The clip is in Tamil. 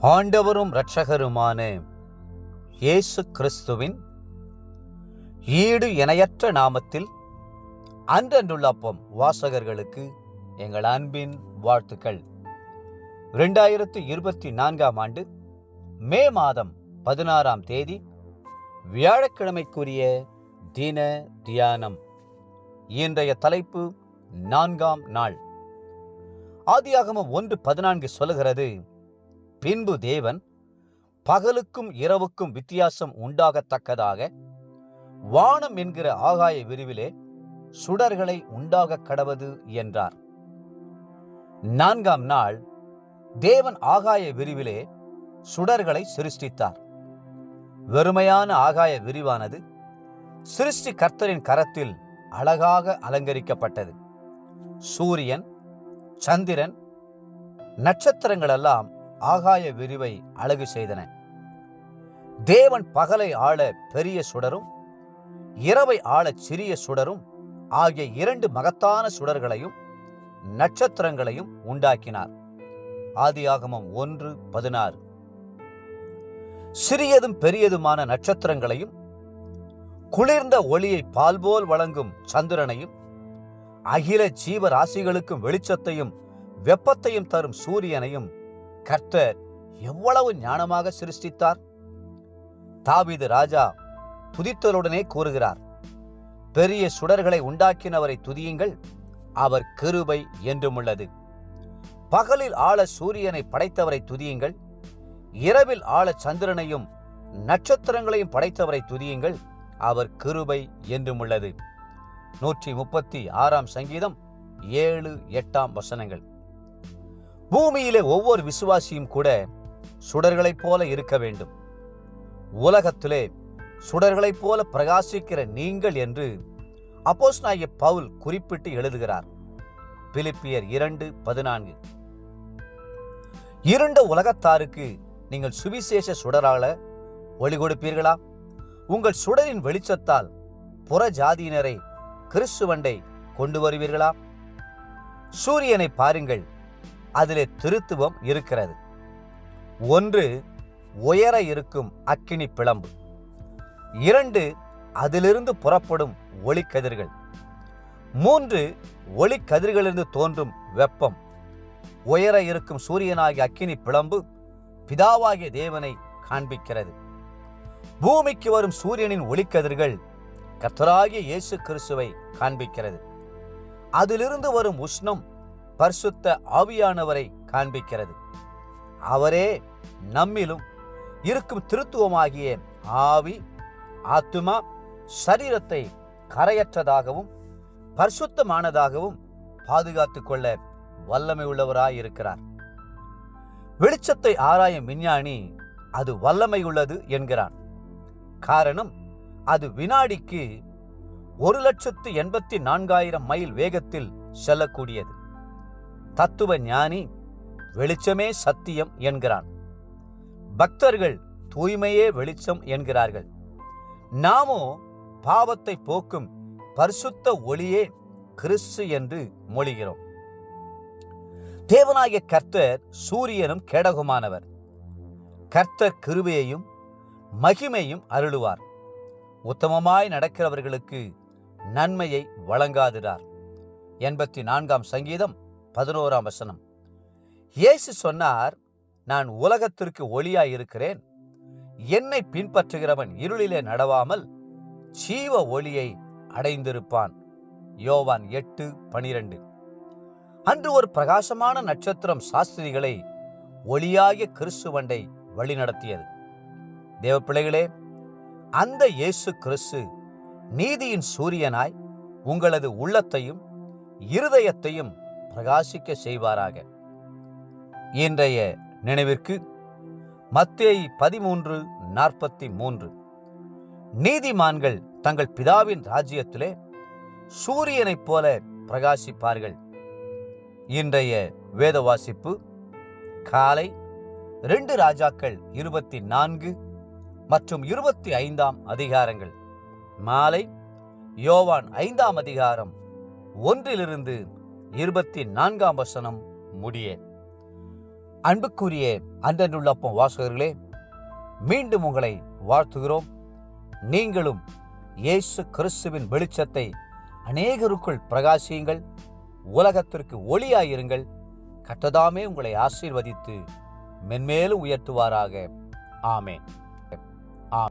ஆண்டவரும் இரட்சகருமான இயேசு கிறிஸ்துவின் ஈடு இணையற்ற நாமத்தில் அன்றன்றுள்ள அப்பம் வாசகர்களுக்கு எங்கள் அன்பின் வாழ்த்துக்கள். 2024 ஆண்டு மே மாதம் 16 தேதி வியாழக்கிழமைக்குரிய தின தியானம். இன்றைய தலைப்பு 4ஆம் நாள். ஆதியாகமம் 1:14 சொல்லுகிறது, பின்பு தேவன் பகலுக்கும் இரவுக்கும் வித்தியாசம் உண்டாகத்தக்கதாக வானம் என்கிற ஆகாய விரிவிலே சுடர்களை உண்டாக கடவது என்றார். 4ஆம் நாள் தேவன் ஆகாய விரிவிலே சுடர்களை சிருஷ்டித்தார். வெறுமையான ஆகாய விரிவானது சிருஷ்டி கர்த்தரின் கரத்தில் அழகாக அலங்கரிக்கப்பட்டது. சூரியன், சந்திரன், நட்சத்திரங்களெல்லாம் ஆகாய விரிவை அழகு செய்தன. தேவன் பகலை ஆள பெரிய சுடரும் இரவை ஆள சிறிய சுடரும் ஆகிய 2 மகத்தான சுடர்களையும் நட்சத்திரங்களையும் உண்டாக்கினார். ஆதியாகமம் 1:16. சிறியதும் பெரியதுமான நட்சத்திரங்களையும் குளிர்ந்த ஒளியை பால் போல் வழங்கும் சந்திரனையும் அகில ஜீவராசிகளுக்கும் வெளிச்சத்தையும் வெப்பத்தையும் தரும் சூரியனையும் கர்த்தர் எவ்வளவு ஞானமாக சிருஷ்டித்தார். தாவீது ராஜா துதித்தலுடனே கூறுகிறார், பெரிய சுடர்களை உண்டாக்கினவரை துதியுங்கள், அவர் கிருபை என்றும் உள்ளது. பகலில் ஆள சூரியனை படைத்தவரை துதியுங்கள், இரவில் ஆள சந்திரனையும் நட்சத்திரங்களையும் படைத்தவரை துதியுங்கள், அவர் கிருபை என்றும் உள்ளது. 136 சங்கீதம் 7-8 வசனங்கள். பூமியிலே ஒவ்வொரு விசுவாசியும் கூட சுடர்களைப் போல இருக்க வேண்டும். உலகத்திலே சுடர்களைப் போல பிரகாசிக்கிற நீங்கள் என்று அப்போஸ்தலனாகிய பவுல் குறிப்பிட்டு எழுதுகிறார். பிலிப்பியர் 2:14. இருண்ட உலகத்தாருக்கு நீங்கள் சுவிசேஷ சுடரால ஒளி கொடுப்பீர்களா? உங்கள் சுடரின் வெளிச்சத்தால் புற ஜாதியினரை கிறிஸ்துவண்டை கொண்டு வருவீர்களா? சூரியனை பாருங்கள், அதிலே திருத்துவம் இருக்கிறது. 1, உயர இருக்கும் அக்கினி பிளம்பு. 2, அதிலிருந்து புறப்படும் ஒளிக்கதிர்கள். 3, ஒளிக்கதிர்களிலிருந்து தோன்றும் வெப்பம். உயர இருக்கும் சூரியனாகிய அக்கினி பிளம்பு பிதாவாகிய தேவனை காண்பிக்கிறது. பூமிக்கு வரும் சூரியனின் ஒளிக்கதிர்கள் கர்த்தராகிய இயேசு கிறிஸ்துவை காண்பிக்கிறது. அதிலிருந்து வரும் உஷ்ணம் பரிசுத்த ஆவியானவரை காண்பிக்கிறது. அவரே நம்மிலும் இருக்கும் திருத்துவமாகிய ஆவி, ஆத்துமா, சரீரத்தை கரையற்றதாகவும் பரிசுத்தமானதாகவும் பாதுகாத்துக் கொள்ள வல்லமை உள்ளவராயிருக்கிறார். வெளிச்சத்தை ஆராயும் விஞ்ஞானி அது வல்லமை உள்ளது என்கிறான். காரணம், அது வினாடிக்கு 1,84,000 மைல் வேகத்தில் செல்லக்கூடியது. தத்துவ ஞானி வெளிச்சமே சத்தியம் என்கிறான். பக்தர்கள் தூய்மையே வெளிச்சம் என்கிறார்கள். நாமோ பாவத்தை போக்கும் பரிசுத்த ஒளியே கிறிஸ்து என்று மொழிகிறோம். தேவனாகிய கர்த்தர் சூரியனும் கேடகமானவர். கர்த்தர் கிருபையையும் மகிமையும் அருளுவார். உத்தமமாய் நடக்கிறவர்களுக்கு நன்மையை வழங்காதிரார். 84 சங்கீதம் 11 வசனம். இயேசு சொன்னார், நான் உலகத்திற்கு ஒளியாய் இருக்கிறேன். என்னை பின்பற்றுகிறவன் இருளிலே நடவாமல் ஜீவ ஒளியை அடைந்திருப்பான். யோவான் 8:12. அன்று ஒரு பிரகாசமான நட்சத்திரம் சாஸ்திரிகளை ஒளியாகிய கிறிஸ்துவண்டை வழிநடத்தியது. தேவ பிள்ளைகளே, அந்த இயேசு கிறிஸ்து நீதியின் சூரியனாய் உங்களது உள்ளத்தையும் இருதயத்தையும் பிரகாசிக்க செய்வாராக. இன்றைய நினைவிற்கு மத்தேயு 13:43. நீதிமான்கள் தங்கள் பிதாவின் ராஜ்யத்திலே சூரியனைப் போல பிரகாசிப்பார்கள். இன்றைய வேத வாசிப்பு காலை 2 ராஜாக்கள் 24 மற்றும் 25 அதிகாரங்கள். மாலை யோவான் 5 அதிகாரம் 1-24 வசனம் முடிய. அன்புக்குரிய அன்றன்றுள்ளப்பம் வாசகர்களே, மீண்டும் உங்களை வாழ்த்துகிறோம். நீங்களும் இயேசு கிறிஸ்துவின் வெளிச்சத்தை அநேகருக்குள் பிரகாசியுங்கள். உலகத்திற்கு ஒளியாயிருங்கள். கர்த்தர் தாமே உங்களை ஆசீர்வதித்து மென்மேலும் உயர்த்துவாராக. ஆமென்.